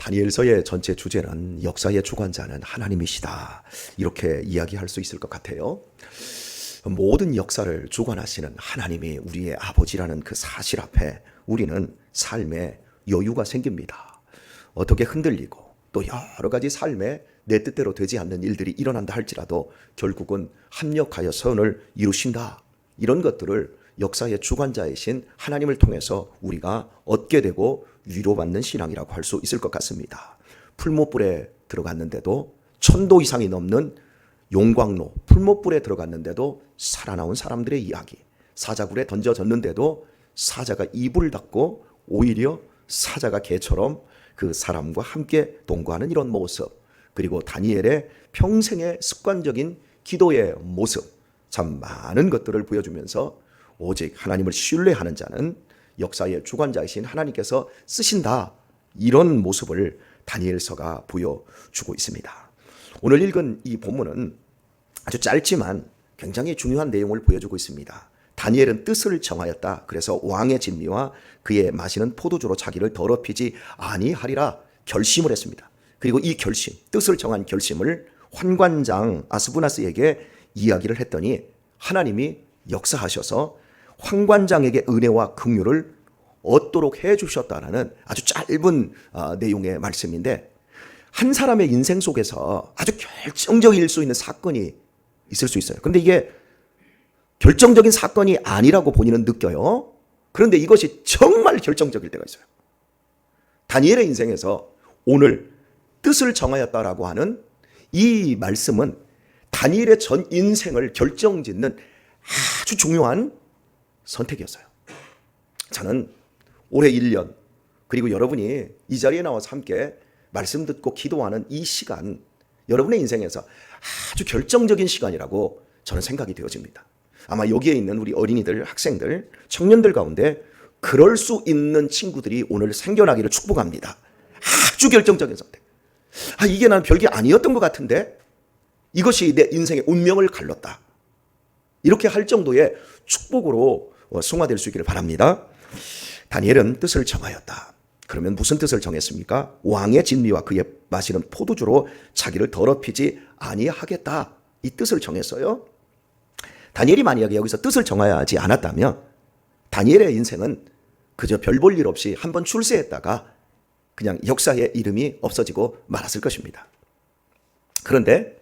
다니엘서의 전체 주제는 역사의 주관자는 하나님이시다, 이렇게 이야기할 수 있을 것 같아요. 모든 역사를 주관하시는 하나님이 우리의 아버지라는 그 사실 앞에 우리는 삶에 여유가 생깁니다. 어떻게 흔들리고 또 여러 가지 삶에 내 뜻대로 되지 않는 일들이 일어난다 할지라도 결국은 합력하여 선을 이루신다, 이런 것들을 역사의 주관자이신 하나님을 통해서 우리가 얻게 되고 위로받는 신앙이라고 할 수 있을 것 같습니다. 풀못불에 들어갔는데도 1000도 이상이 넘는 용광로, 풀못불에 들어갔는데도 살아나온 사람들의 이야기, 사자굴에 던져졌는데도 사자가 입을 닫고 오히려 사자가 개처럼 그 사람과 함께 동거하는 이런 모습, 그리고 다니엘의 평생의 습관적인 기도의 모습, 참 많은 것들을 보여주면서 오직 하나님을 신뢰하는 자는 역사의 주관자이신 하나님께서 쓰신다, 이런 모습을 다니엘서가 보여주고 있습니다. 오늘 읽은 이 본문은 아주 짧지만 굉장히 중요한 내용을 보여주고 있습니다. 다니엘은 뜻을 정하였다. 그래서 왕의 진미와 그의 마시는 포도주로 자기를 더럽히지 아니하리라 결심을 했습니다. 그리고 이 결심, 뜻을 정한 결심을 환관장 아스부나스에게 이야기를 했더니 하나님이 역사하셔서 환관장에게 은혜와 긍휼을 얻도록 해주셨다라는 아주 짧은 내용의 말씀인데, 한 사람의 인생 속에서 아주 결정적일 수 있는 사건이 있을 수 있어요. 그런데 이게 결정적인 사건이 아니라고 본인은 느껴요. 그런데 이것이 정말 결정적일 때가 있어요. 다니엘의 인생에서 오늘 뜻을 정하였다라고 하는 이 말씀은 다니엘의 전 인생을 결정짓는 아주 중요한 선택이었어요. 저는 올해 1년, 그리고 여러분이 이 자리에 나와서 함께 말씀 듣고 기도하는 이 시간, 여러분의 인생에서 아주 결정적인 시간이라고 저는 생각이 되어집니다. 아마 여기에 있는 우리 어린이들, 학생들, 청년들 가운데 그럴 수 있는 친구들이 오늘 생겨나기를 축복합니다. 아주 결정적인 선택. 이게 난 별게 아니었던 것 같은데 이것이 내 인생의 운명을 갈랐다, 이렇게 할 정도의 축복으로 승화될 수 있기를 바랍니다. 다니엘은 뜻을 정하였다. 그러면 무슨 뜻을 정했습니까? 왕의 진미와 그의 마시는 포도주로 자기를 더럽히지 아니하겠다, 이 뜻을 정했어요. 다니엘이 만약에 여기서 뜻을 정하여 하지 않았다면 다니엘의 인생은 그저 별 볼 일 없이 한번 출세했다가 그냥 역사의 이름이 없어지고 말았을 것입니다. 그런데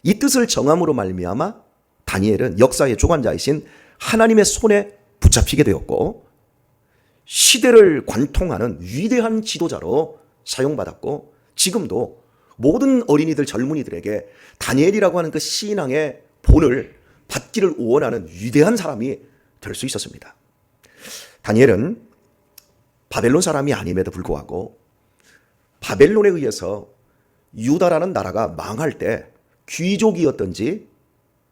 이 뜻을 정함으로 말미암아 다니엘은 역사의 주관자이신 하나님의 손에 붙잡히게 되었고 시대를 관통하는 위대한 지도자로 사용받았고, 지금도 모든 어린이들, 젊은이들에게 다니엘이라고 하는 그 신앙의 본을 받기를 원하는 위대한 사람이 될 수 있었습니다. 다니엘은 바벨론 사람이 아님에도 불구하고 바벨론에 의해서 유다라는 나라가 망할 때 귀족이었던지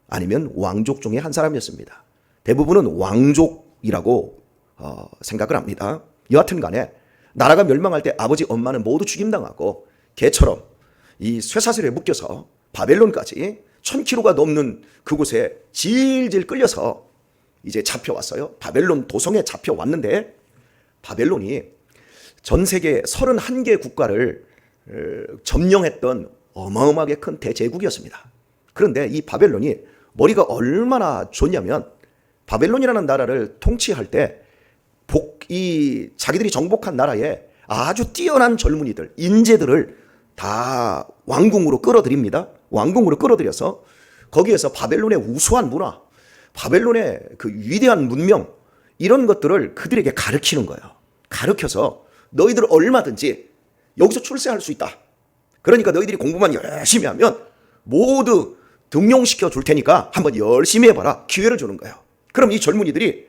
아니면 왕족 중에 한 사람이었습니다. 대부분은 왕족이라고 생각을 합니다. 여하튼 간에 나라가 멸망할 때 아버지 엄마는 모두 죽임당하고 개처럼 이 쇠사슬에 묶여서 바벨론까지 1000km가 넘는 그곳에 질질 끌려서 이제 잡혀왔어요. 바벨론 도성에 잡혀왔는데 바벨론이 전 세계 31개 국가를 점령했던 어마어마하게 큰 대제국이었습니다. 그런데 이 바벨론이 머리가 얼마나 좋냐면 바벨론이라는 나라를 통치할 때 이 자기들이 정복한 나라에 아주 뛰어난 젊은이들, 인재들을 다 왕궁으로 끌어들입니다. 왕궁으로 끌어들여서 거기에서 바벨론의 우수한 문화, 바벨론의 그 위대한 문명, 이런 것들을 그들에게 가르치는 거예요. 가르쳐서 너희들 얼마든지 여기서 출세할 수 있다. 그러니까 너희들이 공부만 열심히 하면 모두 등용시켜 줄 테니까 한번 열심히 해봐라, 기회를 주는 거예요. 그럼 이 젊은이들이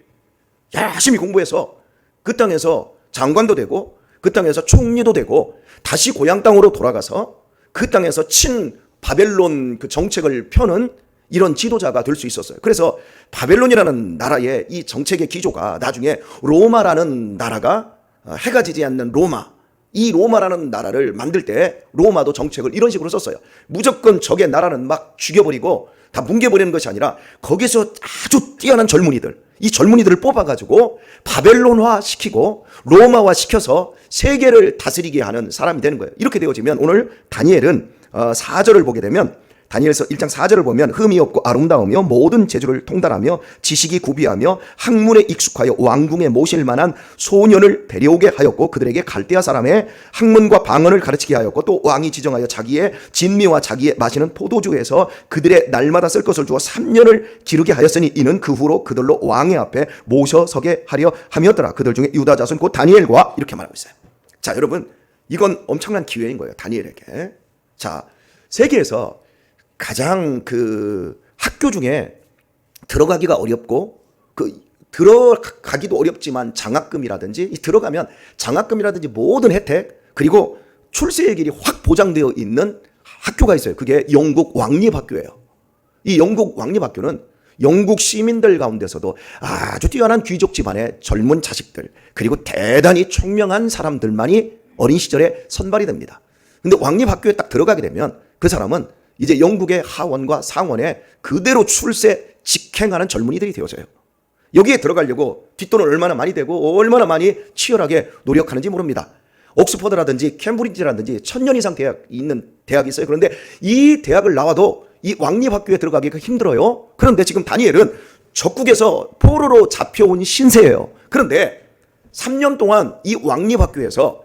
열심히 공부해서 그 땅에서 장관도 되고 그 땅에서 총리도 되고 다시 고향 땅으로 돌아가서 그 땅에서 친 바벨론 그 정책을 펴는 이런 지도자가 될 수 있었어요. 그래서 바벨론이라는 나라의 이 정책의 기조가 나중에 로마라는 나라가, 해가 지지 않는 로마, 이 로마라는 나라를 만들 때 로마도 정책을 이런 식으로 썼어요. 무조건 적의 나라는 막 죽여버리고 다 뭉개버리는 것이 아니라 거기서 아주 뛰어난 젊은이들, 이 젊은이들을 뽑아가지고 바벨론화 시키고 로마화 시켜서 세계를 다스리게 하는 사람이 되는 거예요. 이렇게 되어지면 오늘 다니엘은 4절을 보게 되면 다니엘서 1장 4절을 보면 흠이 없고 아름다우며 모든 재주를 통달하며 지식이 구비하며 학문에 익숙하여 왕궁에 모실 만한 소년을 데려오게 하였고 그들에게 갈대아 사람의 학문과 방언을 가르치게 하였고 또 왕이 지정하여 자기의 진미와 자기의 마시는 포도주에서 그들의 날마다 쓸 것을 주어 3년을 기르게 하였으니 이는 그 후로 그들로 왕의 앞에 모셔서게 하려 함이었더라. 그들 중에 유다 자손 곧 다니엘과 이렇게 말하고 있어요. 자, 여러분, 이건 엄청난 기회인 거예요, 다니엘에게. 자, 세계에서 가장 그 학교 중에 들어가기가 어렵고 들어가기도 어렵지만 장학금이라든지 들어가면 장학금이라든지 모든 혜택 그리고 출세의 길이 확 보장되어 있는 학교가 있어요. 그게 영국 왕립학교예요. 이 영국 왕립학교는 영국 시민들 가운데서도 아주 뛰어난 귀족 집안의 젊은 자식들 그리고 대단히 총명한 사람들만이 어린 시절에 선발이 됩니다. 근데 왕립학교에 딱 들어가게 되면 그 사람은 이제 영국의 하원과 상원에 그대로 출세 직행하는 젊은이들이 되어져요. 여기에 들어가려고 뒷돈을 얼마나 많이 대고 얼마나 많이 치열하게 노력하는지 모릅니다. 옥스퍼드라든지 캠브리지라든지 1000년 이상 대학이 있는 대학이 있어요. 그런데 이 대학을 나와도 이 왕립학교에 들어가기가 힘들어요. 그런데 지금 다니엘은 적국에서 포로로 잡혀온 신세예요. 그런데 3년 동안 이 왕립학교에서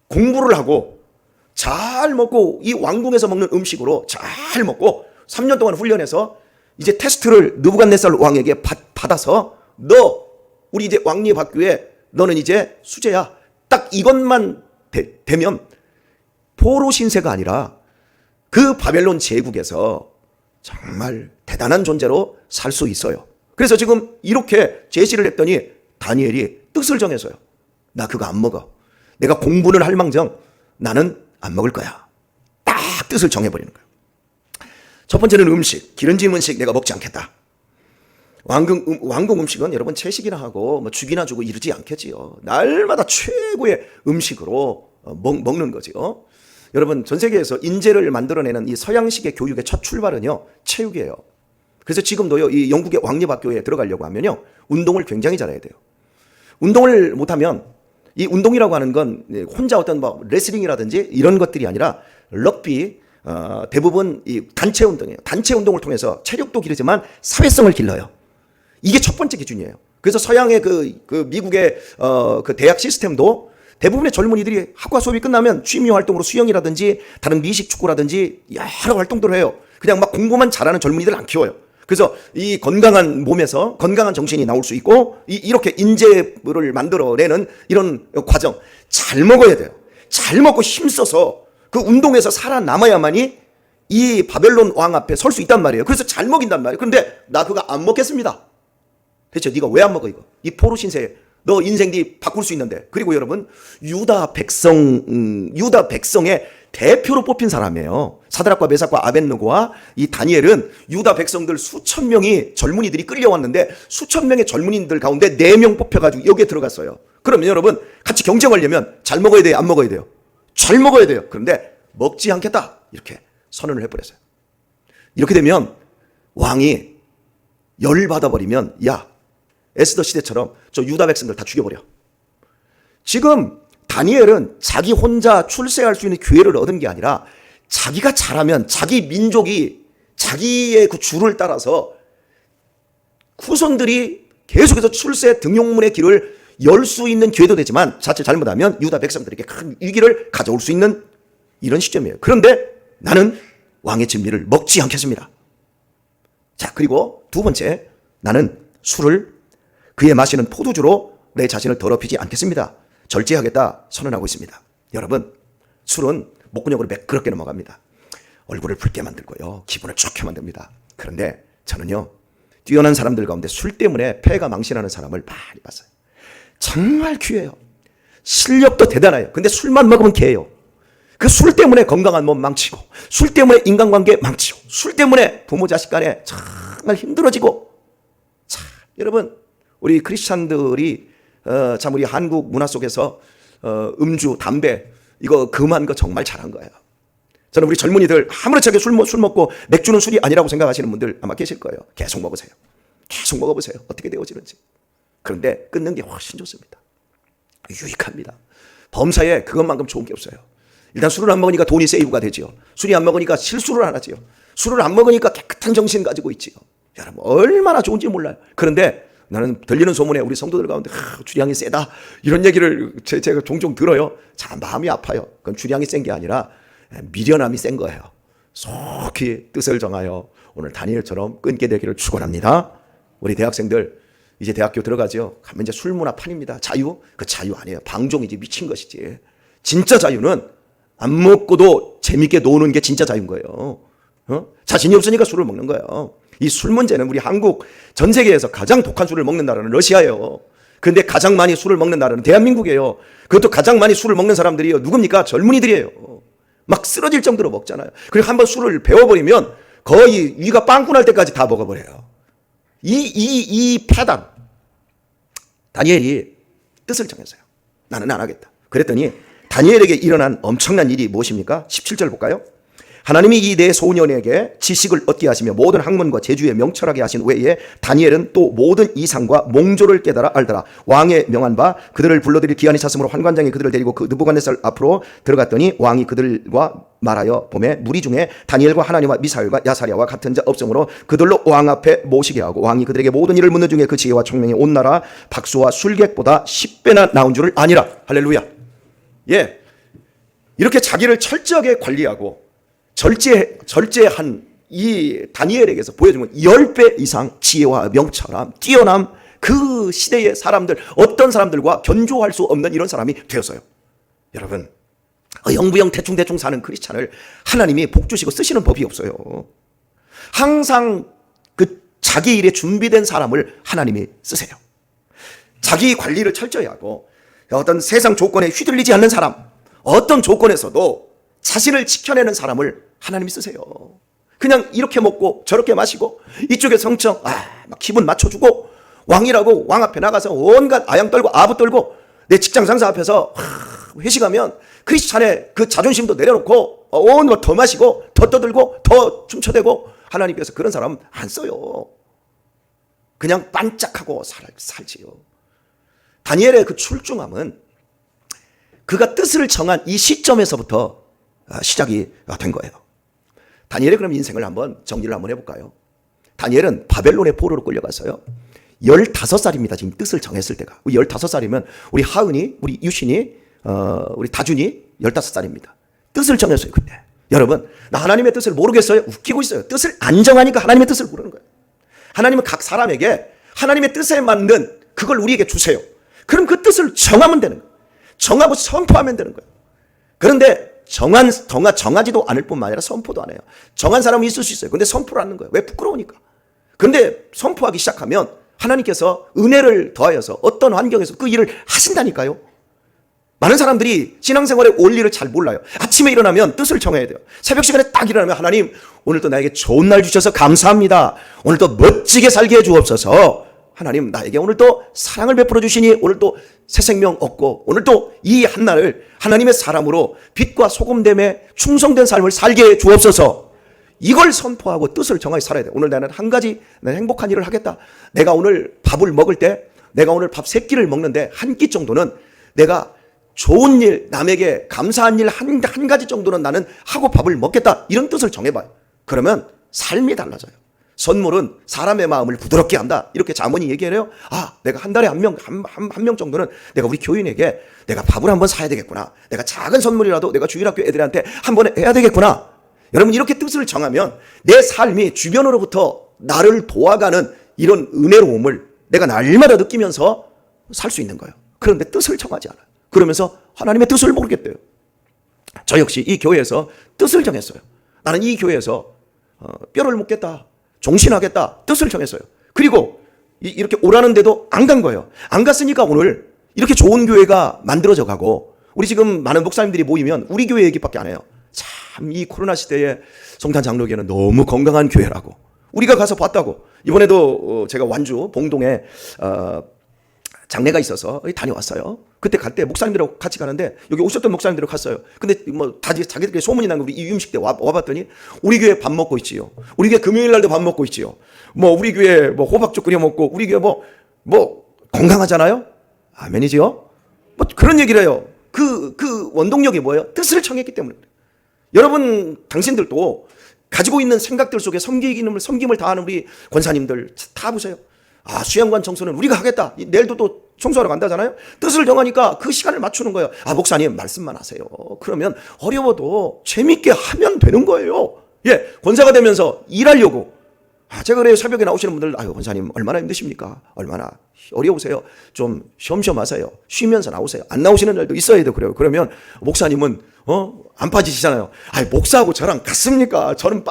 공부를 하고 잘 먹고 이 왕궁에서 먹는 음식으로 잘 먹고 3년 동안 훈련해서 이제 테스트를 느부갓네살 왕에게 받아서 너 우리 이제 왕립학교에 너는 이제 수재야. 딱 이것만 되면 포로 신세가 아니라 그 바벨론 제국에서 정말 대단한 존재로 살 수 있어요. 그래서 지금 이렇게 제시를 했더니 다니엘이 뜻을 정해서요. 나 그거 안 먹어. 내가 공부는 할 망정 나는 안 먹을 거야. 딱 뜻을 정해버리는 거예요. 첫 번째는 음식, 기름진 음식 내가 먹지 않겠다. 왕궁 음식은 여러분 채식이나 하고 뭐 죽이나 주고 이러지 않겠지요. 날마다 최고의 음식으로 먹는 거죠. 여러분 전 세계에서 인재를 만들어내는 이 서양식의 교육의 첫 출발은요 체육이에요. 그래서 지금도요 이 영국의 왕립학교에 들어가려고 하면요 운동을 굉장히 잘해야 돼요. 운동을 못하면 이 운동이라고 하는 건 혼자 어떤 뭐 레슬링이라든지 이런 것들이 아니라 럭비 대부분 이 단체 운동이에요. 단체 운동을 통해서 체력도 기르지만 사회성을 길러요. 이게 첫 번째 기준이에요. 그래서 서양의 그 미국의 그 대학 시스템도 대부분의 젊은이들이 학과 수업이 끝나면 취미 활동으로 수영이라든지 다른 미식 축구라든지 여러 활동들을 해요. 그냥 막 공부만 잘하는 젊은이들 안 키워요. 그래서 이 건강한 몸에서 건강한 정신이 나올 수 있고 이렇게 인재를 만들어내는 이런 과정 잘 먹어야 돼요. 잘 먹고 힘써서 그 운동에서 살아남아야만이 이 바벨론 왕 앞에 설 수 있단 말이에요. 그래서 잘 먹인단 말이에요. 그런데 나 그거 안 먹겠습니다. 대체 네가 왜 안 먹어 이거? 이 포로 신세 너 인생 네 바꿀 수 있는데. 그리고 여러분 유다 백성의 대표로 뽑힌 사람이에요. 사드락과 메삭과 아벳느고와 이 다니엘은 유다 백성들 수천 명이 젊은이들이 끌려왔는데 수천 명의 젊은이들 가운데 4명 뽑혀가지고 여기에 들어갔어요. 그러면 여러분 같이 경쟁하려면 잘 먹어야 돼요? 안 먹어야 돼요? 잘 먹어야 돼요. 그런데 먹지 않겠다 이렇게 선언을 해버렸어요. 이렇게 되면 왕이 열받아버리면 야 에스더 시대처럼 저 유다 백성들 다 죽여버려. 지금 다니엘은 자기 혼자 출세할 수 있는 기회를 얻은 게 아니라 자기가 잘하면 자기 민족이 자기의 그 줄을 따라서 후손들이 계속해서 출세 등용문의 길을 열 수 있는 기회도 되지만 자칫 잘못하면 유다 백성들에게 큰 위기를 가져올 수 있는 이런 시점이에요. 그런데 나는 왕의 진미를 먹지 않겠습니다. 자, 그리고 두 번째, 나는 술을 그의 마시는 포도주로 내 자신을 더럽히지 않겠습니다. 절제하겠다 선언하고 있습니다. 여러분, 술은 목구멍으로 매끄럽게 넘어갑니다. 얼굴을 붉게 만들고요. 기분을 좋게 만듭니다. 그런데 저는요, 뛰어난 사람들 가운데 술 때문에 폐가 망신하는 사람을 많이 봤어요. 정말 귀해요. 실력도 대단해요. 근데 술만 먹으면 개예요. 그 술 때문에 건강한 몸 망치고, 술 때문에 인간관계 망치고, 술 때문에 부모 자식 간에 정말 힘들어지고. 자, 여러분, 우리 크리스찬들이 참 우리 한국 문화 속에서 음주, 담배 이거 금한 거 정말 잘한 거예요. 저는 우리 젊은이들 아무렇지 않게 술 먹고 맥주는 술이 아니라고 생각하시는 분들 아마 계실 거예요. 계속 먹으세요. 계속 먹어보세요. 어떻게 되어지는지. 그런데 끊는 게 훨씬 좋습니다. 유익합니다. 범사에 그것만큼 좋은 게 없어요. 일단 술을 안 먹으니까 돈이 세이브가 되지요. 술이 안 먹으니까 실수를 안 하지요. 술을 안 먹으니까 깨끗한 정신 가지고 있지요. 여러분 얼마나 좋은지 몰라요. 그런데 나는 들리는 소문에 우리 성도들 가운데 주량이 세다 이런 얘기를 제가 종종 들어요. 참 마음이 아파요. 그건 주량이 센 게 아니라 미련함이 센 거예요. 속히 뜻을 정하여 오늘 다니엘처럼 끊게 되기를 축원합니다. 우리 대학생들 이제 대학교 들어가죠. 가면 이제 술문화판입니다. 자유? 그 자유 아니에요. 방종이지, 미친 것이지. 진짜 자유는 안 먹고도 재밌게 노는 게 진짜 자유인 거예요. 자신이 없으니까 술을 먹는 거예요. 이 술 문제는 우리 한국 전 세계에서 가장 독한 술을 먹는 나라는 러시아예요. 근데 가장 많이 술을 먹는 나라는 대한민국이에요. 그것도 가장 많이 술을 먹는 사람들이요. 누굽니까? 젊은이들이에요. 막 쓰러질 정도로 먹잖아요. 그리고 한번 술을 배워버리면 거의 위가 빵꾸 날 때까지 다 먹어버려요. 이 패단. 다니엘이 뜻을 정했어요. 나는 안 하겠다. 그랬더니 다니엘에게 일어난 엄청난 일이 무엇입니까? 17절 볼까요? 하나님이 이 네 소년에게 지식을 얻게 하시며 모든 학문과 재주에 명철하게 하신 외에 다니엘은 또 모든 이상과 몽조를 깨달아 알더라. 왕의 명한 바 그들을 불러들일 기한이 찼으므로 환관장이 그들을 데리고 그 느부갓네살 앞으로 들어갔더니 왕이 그들과 말하여 보매 무리 중에 다니엘과 하나님과 미사엘과 야사랴와 같은 자 없으므로 그들로 왕 앞에 모시게 하고 왕이 그들에게 모든 일을 묻는 중에 그 지혜와 총명이 온 나라 박수와 술객보다 10배나 나온 줄을 아니라. 할렐루야. 예, 이렇게 자기를 철저하게 관리하고 절제한 이 다니엘에게서 보여준 건 10배 이상 지혜와 명철함, 뛰어남, 그 시대의 사람들, 어떤 사람들과 견조할 수 없는 이런 사람이 되었어요. 여러분, 영부영 대충대충 사는 크리스찬을 하나님이 복 주시고 쓰시는 법이 없어요. 항상 그 자기 일에 준비된 사람을 하나님이 쓰세요. 자기 관리를 철저히 하고 어떤 세상 조건에 휘둘리지 않는 사람, 어떤 조건에서도 자신을 지켜내는 사람을 하나님이 쓰세요. 그냥 이렇게 먹고 저렇게 마시고 이쪽에 성청 막 기분 맞춰주고 왕이라고 왕 앞에 나가서 온갖 아양 떨고 아부 떨고 내 직장 상사 앞에서 회식하면 크리스찬의 그 자존심도 내려놓고 온것 더 마시고 더 떠들고 더 춤춰대고 하나님께서 그런 사람 안 써요. 그냥 반짝하고 살지요. 다니엘의 그 출중함은 그가 뜻을 정한 이 시점에서부터 시작이 된 거예요. 다니엘의 그럼 인생을 한번 정리를 한번 해볼까요? 다니엘은 바벨론의 포로로 끌려갔어요. 15살입니다. 지금 뜻을 정했을 때가. 15살이면 우리 하은이, 우리 유신이, 우리 다준이 15살입니다. 뜻을 정했어요. 그때. 여러분, 나 하나님의 뜻을 모르겠어요? 웃기고 있어요. 뜻을 안 정하니까 하나님의 뜻을 모르는 거예요. 하나님은 각 사람에게 하나님의 뜻에 맞는 그걸 우리에게 주세요. 그럼 그 뜻을 정하면 되는 거예요. 정하고 선포하면 되는 거예요. 그런데 정하지도 않을 뿐만 아니라 선포도 안 해요. 정한 사람은 있을 수 있어요. 근데 선포를 하는 거예요. 왜? 부끄러우니까. 그런데 선포하기 시작하면 하나님께서 은혜를 더하여서 어떤 환경에서 그 일을 하신다니까요. 많은 사람들이 신앙생활의 원리를 잘 몰라요. 아침에 일어나면 뜻을 정해야 돼요. 새벽 시간에 딱 일어나면 하나님 오늘도 나에게 좋은 날 주셔서 감사합니다. 오늘도 멋지게 살게 해주옵소서. 하나님 나에게 오늘도 사랑을 베풀어 주시니 오늘도 새 생명 얻고 오늘도 이 한날을 하나님의 사람으로 빛과 소금됨에 충성된 삶을 살게 해 주옵소서. 이걸 선포하고 뜻을 정하게 살아야 돼. 오늘 나는 한 가지 행복한 일을 하겠다. 내가 오늘 밥을 먹을 때 내가 오늘 밥 3끼를 먹는데 한 끼 정도는 내가 좋은 일, 남에게 감사한 일 한 가지 정도는 나는 하고 밥을 먹겠다. 이런 뜻을 정해봐요. 그러면 삶이 달라져요. 선물은 사람의 마음을 부드럽게 한다. 이렇게 자문이 얘기해요. 내가 한 달에 한 명 정도는 내가 우리 교인에게 내가 밥을 한번 사야 되겠구나. 내가 작은 선물이라도 내가 주일학교 애들한테 한번 해야 되겠구나. 여러분 이렇게 뜻을 정하면 내 삶이 주변으로부터 나를 도와가는 이런 은혜로움을 내가 날마다 느끼면서 살 수 있는 거예요. 그런데 뜻을 정하지 않아요. 그러면서 하나님의 뜻을 모르겠대요. 저 역시 이 교회에서 뜻을 정했어요. 나는 이 교회에서 뼈를 묻겠다. 종신하겠다. 뜻을 정했어요. 그리고 이렇게 오라는데도 안 간 거예요. 안 갔으니까 오늘 이렇게 좋은 교회가 만들어져 가고 우리 지금 많은 목사님들이 모이면 우리 교회 얘기밖에 안 해요. 참 이 코로나 시대에 성탄 장로교회는 너무 건강한 교회라고 우리가 가서 봤다고. 이번에도 제가 완주 봉동에 장례가 있어서 다녀왔어요. 그때 갈 때 목사님들하고 같이 가는데 여기 오셨던 목사님들하고 갔어요. 근데 뭐 자기들끼리 소문이 난 거 우리 이 음식 때 와봤더니 우리 교회 밥 먹고 있지요. 우리 교회 금요일 날도 밥 먹고 있지요. 뭐 우리 교회 뭐 호박죽 끓여 먹고 우리 교회 뭐 건강하잖아요. 아멘이지요. 뭐 그런 얘기를 해요. 그 원동력이 뭐예요? 뜻을 청했기 때문에. 여러분 당신들도 가지고 있는 생각들 속에 섬김을 다하는 우리 권사님들 다 보세요. 아, 수양관 청소는 우리가 하겠다. 내일도 또 청소하러 간다잖아요. 뜻을 정하니까 그 시간을 맞추는 거예요. 아, 목사님 말씀만 하세요. 그러면 어려워도 재밌게 하면 되는 거예요. 예, 권사가 되면서 일하려고. 아, 제가 그래요. 새벽에 나오시는 분들, 아유, 권사님 얼마나 힘드십니까? 얼마나 어려우세요? 좀 쉬엄쉬엄 하세요. 쉬면서 나오세요. 안 나오시는 날도 있어야 돼요. 그래요. 그러면 목사님은 안 빠지시잖아요. 아니, 목사하고 저랑 같습니까? 저는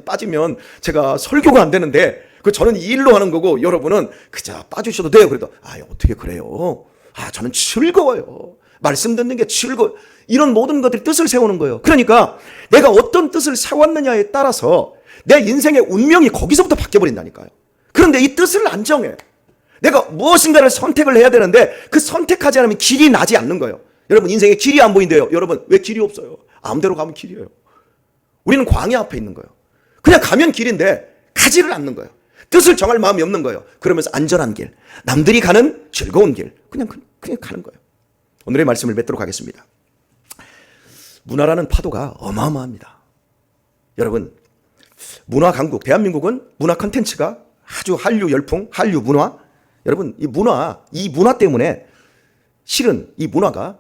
빠지면 제가 설교가 안 되는데 저는 이 일로 하는 거고 여러분은 그저 빠주셔도 돼요. 그래도 어떻게 그래요? 저는 즐거워요. 말씀 듣는 게 즐거워요. 이런 모든 것들이 뜻을 세우는 거예요. 그러니까 내가 어떤 뜻을 세웠느냐에 따라서 내 인생의 운명이 거기서부터 바뀌어버린다니까요. 그런데 이 뜻을 안 정해. 내가 무엇인가를 선택을 해야 되는데 그 선택하지 않으면 길이 나지 않는 거예요. 여러분 인생에 길이 안 보인대요. 여러분 왜 길이 없어요? 아무데로 가면 길이에요. 우리는 광야 앞에 있는 거예요. 그냥 가면 길인데 가지를 않는 거예요. 뜻을 정할 마음이 없는 거예요. 그러면서 안전한 길, 남들이 가는 즐거운 길, 그냥 가는 거예요. 오늘의 말씀을 맺도록 하겠습니다. 문화라는 파도가 어마어마합니다. 여러분, 문화 강국, 대한민국은 문화 콘텐츠가 아주 한류 열풍, 한류 문화. 여러분, 이 문화 때문에 실은 이 문화가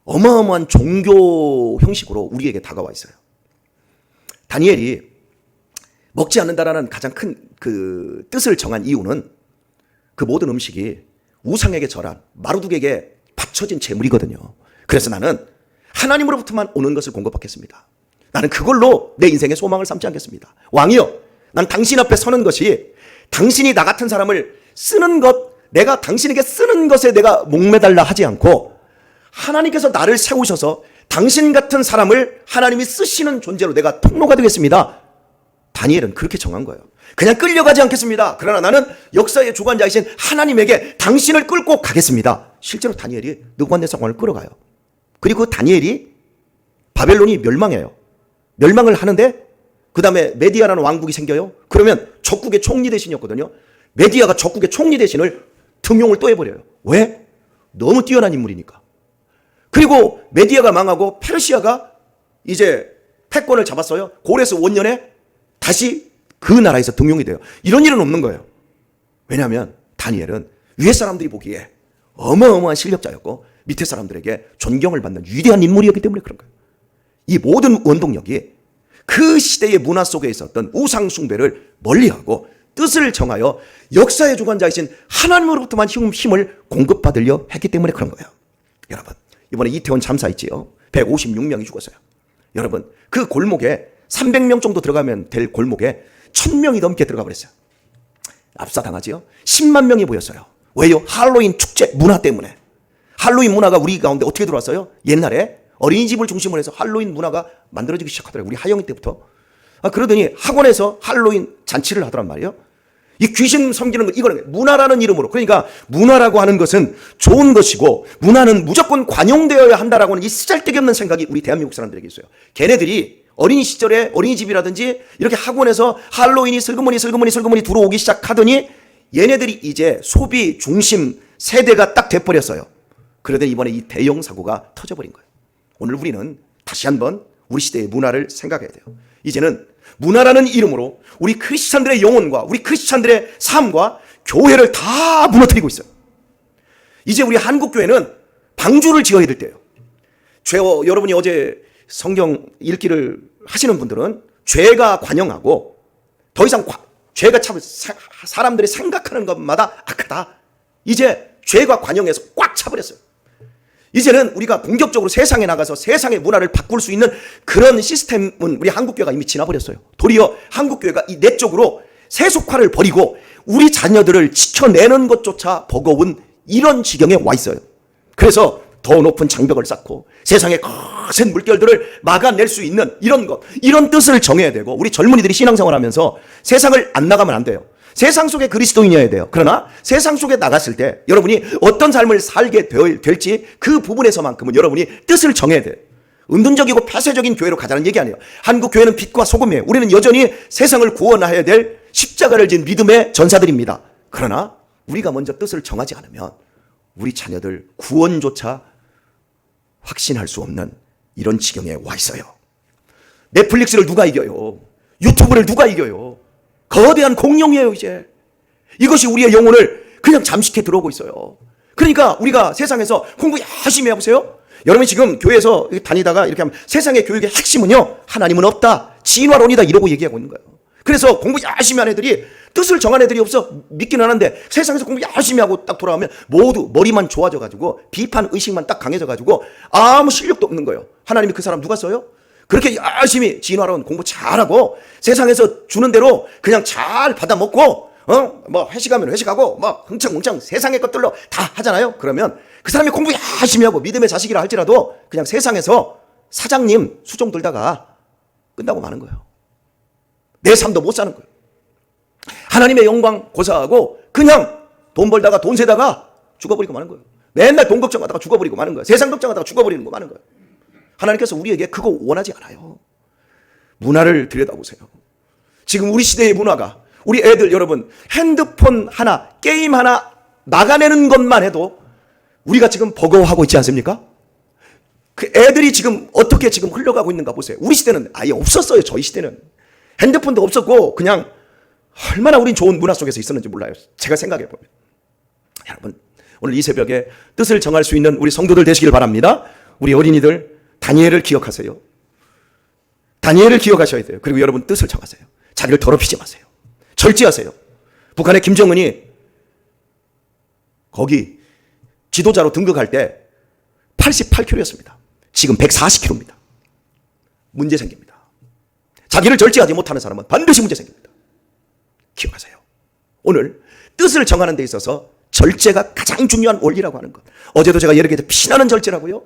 어마어마한 종교 형식으로 우리에게 다가와 있어요. 다니엘이 먹지 않는다라는 가장 큰 그 뜻을 정한 이유는 그 모든 음식이 우상에게 절한 마루둑에게 바쳐진 재물이거든요. 그래서 나는 하나님으로부터만 오는 것을 공급받겠습니다. 나는 그걸로 내 인생의 소망을 삼지 않겠습니다. 왕이여, 난 당신 앞에 서는 것이 당신이 나 같은 사람을 쓰는 것, 내가 당신에게 쓰는 것에 내가 목매달라 하지 않고 하나님께서 나를 세우셔서 당신 같은 사람을 하나님이 쓰시는 존재로 내가 통로가 되겠습니다. 다니엘은 그렇게 정한 거예요. 그냥 끌려가지 않겠습니다. 그러나 나는 역사의 주관자이신 하나님에게 당신을 끌고 가겠습니다. 실제로 다니엘이 느부갓네살을 끌어가요. 그리고 다니엘이 바벨론이 멸망해요. 멸망을 하는데 그 다음에 메디아라는 왕국이 생겨요. 그러면 적국의 총리 대신이었거든요. 메디아가 적국의 총리 대신을 등용을 또 해버려요. 왜? 너무 뛰어난 인물이니까. 그리고 메디아가 망하고 페르시아가 이제 패권을 잡았어요. 고레스 원년에 다시 그 나라에서 등용이 돼요. 이런 일은 없는 거예요. 왜냐하면 다니엘은 위에 사람들이 보기에 어마어마한 실력자였고 밑에 사람들에게 존경을 받는 위대한 인물이었기 때문에 그런 거예요. 이 모든 원동력이 그 시대의 문화 속에 있었던 우상 숭배를 멀리하고 뜻을 정하여 역사의 주관자이신 하나님으로부터만 힘을 공급받으려 했기 때문에 그런 거예요. 여러분, 이번에 이태원 참사 있지요. 156명이 죽었어요. 여러분, 그 골목에 300명 정도 들어가면 될 골목에 1000명이 넘게 들어가 버렸어요. 압사당하지요. 10만 명이 모였어요. 왜요? 할로윈 축제 문화 때문에. 할로윈 문화가 우리 가운데 어떻게 들어왔어요? 옛날에 어린이집을 중심으로 해서 할로윈 문화가 만들어지기 시작하더라고요. 우리 하영이 때부터. 그러더니 학원에서 할로윈 잔치를 하더란 말이에요. 이 귀신 섬기는 것, 이거는 문화라는 이름으로. 그러니까 문화라고 하는 것은 좋은 것이고 문화는 무조건 관용되어야 한다라고 하는 이 쓰잘데기 없는 생각이 우리 대한민국 사람들에게 있어요. 걔네들이 어린이 시절에 어린이집이라든지 이렇게 학원에서 할로윈이 슬그머니 들어오기 시작하더니 얘네들이 이제 소비 중심 세대가 딱 돼버렸어요. 그러더니 이번에 이 대형 사고가 터져버린 거예요. 오늘 우리는 다시 한번 우리 시대의 문화를 생각해야 돼요. 이제는 문화라는 이름으로 우리 크리스찬들의 영혼과 우리 크리스찬들의 삶과 교회를 다 무너뜨리고 있어요. 이제 우리 한국교회는 방주를 지어야 될 때예요. 여러분이 어제 성경 읽기를 하시는 분들은 죄가 관영하고 더 이상 죄가 참 사람들이 생각하는 것마다 악하다. 이제 죄가 관영해서 꽉 차버렸어요. 이제는 우리가 공격적으로 세상에 나가서 세상의 문화를 바꿀 수 있는 그런 시스템은 우리 한국교회가 이미 지나버렸어요. 도리어 한국교회가 이 내적으로 세속화를 버리고 우리 자녀들을 지켜내는 것조차 버거운 이런 지경에 와 있어요. 그래서 더 높은 장벽을 쌓고 세상의 거센 물결들을 막아낼 수 있는 이런 것, 이런 뜻을 정해야 되고, 우리 젊은이들이 신앙생활 하면서 세상을 안 나가면 안 돼요. 세상 속에 그리스도인이어야 돼요. 그러나 세상 속에 나갔을 때 여러분이 어떤 삶을 살게 될지 그 부분에서만큼은 여러분이 뜻을 정해야 돼요. 은둔적이고 폐쇄적인 교회로 가자는 얘기 아니에요. 한국 교회는 빛과 소금이에요. 우리는 여전히 세상을 구원해야 될 십자가를 진 믿음의 전사들입니다. 그러나 우리가 먼저 뜻을 정하지 않으면 우리 자녀들 구원조차 확신할 수 없는 이런 지경에 와 있어요. 넷플릭스를 누가 이겨요? 유튜브를 누가 이겨요? 거대한 공룡이에요. 이제 이것이 우리의 영혼을 그냥 잠식해 들어오고 있어요. 그러니까 우리가 세상에서 공부 열심히 해보세요. 여러분이 지금 교회에서 다니다가 이렇게 하면 세상의 교육의 핵심은요, 하나님은 없다, 진화론이다, 이러고 얘기하고 있는 거예요. 그래서 공부 열심히 한 애들이, 뜻을 정한 애들이 없어. 믿기는 하는데 세상에서 공부 열심히 하고 딱 돌아오면 모두 머리만 좋아져가지고 비판 의식만 딱 강해져가지고 아무 실력도 없는 거예요. 하나님이 그 사람 누가 써요? 그렇게 열심히 진화론 공부 잘하고 세상에서 주는 대로 그냥 잘 받아먹고 뭐 회식하면 회식하고 뭐 흥청흥청 세상의 것들로 다 하잖아요. 그러면 그 사람이 공부 열심히 하고 믿음의 자식이라 할지라도 그냥 세상에서 사장님 수종 들다가 끝나고 마는 거예요. 내 삶도 못 사는 거예요. 하나님의 영광 고사하고 그냥 돈 벌다가 돈 세다가 죽어버리고 마는 거예요. 맨날 돈 걱정하다가 죽어버리고 마는 거예요. 세상 걱정하다가 죽어버리는 거 마는 거예요. 하나님께서 우리에게 그거 원하지 않아요. 문화를 들여다보세요. 지금 우리 시대의 문화가, 우리 애들 여러분 핸드폰 하나, 게임 하나 나가내는 것만 해도 우리가 지금 버거워하고 있지 않습니까? 그 애들이 지금 어떻게 지금 흘러가고 있는가 보세요. 우리 시대는 아예 없었어요. 저희 시대는 핸드폰도 없었고 그냥 얼마나 우린 좋은 문화 속에서 있었는지 몰라요. 제가 생각해 보면. 여러분 오늘 이 새벽에 뜻을 정할 수 있는 우리 성도들 되시길 바랍니다. 우리 어린이들 다니엘을 기억하세요. 다니엘을 기억하셔야 돼요. 그리고 여러분 뜻을 정하세요. 자기를 더럽히지 마세요. 절제하세요. 북한의 김정은이 거기 지도자로 등극할 때 88kg였습니다. 지금 140kg입니다. 문제 생깁니다. 자기를 절제하지 못하는 사람은 반드시 문제 생깁니다. 기억하세요. 오늘 뜻을 정하는 데 있어서 절제가 가장 중요한 원리라고 하는 것. 어제도 제가 예를 들어 피나는 절제라고요.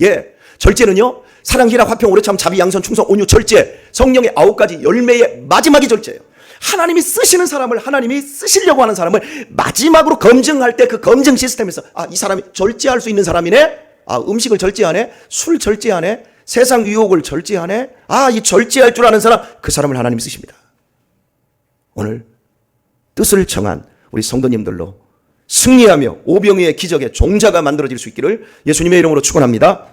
예, 절제는요, 사랑, 희락, 화평, 오래참, 자비, 양선, 충성, 온유, 절제, 성령의 9가지 열매의 마지막이 절제예요. 하나님이 쓰시는 사람을, 하나님이 쓰시려고 하는 사람을 마지막으로 검증할 때 그 검증 시스템에서 이 사람이 절제할 수 있는 사람이네. 음식을 절제하네. 술 절제하네. 세상 유혹을 절제하네. 이 절제할 줄 아는 사람, 그 사람을 하나님이 쓰십니다. 오늘 뜻을 정한 우리 성도님들로 승리하며 오병이의 기적의 종자가 만들어질 수 있기를 예수님의 이름으로 축원합니다.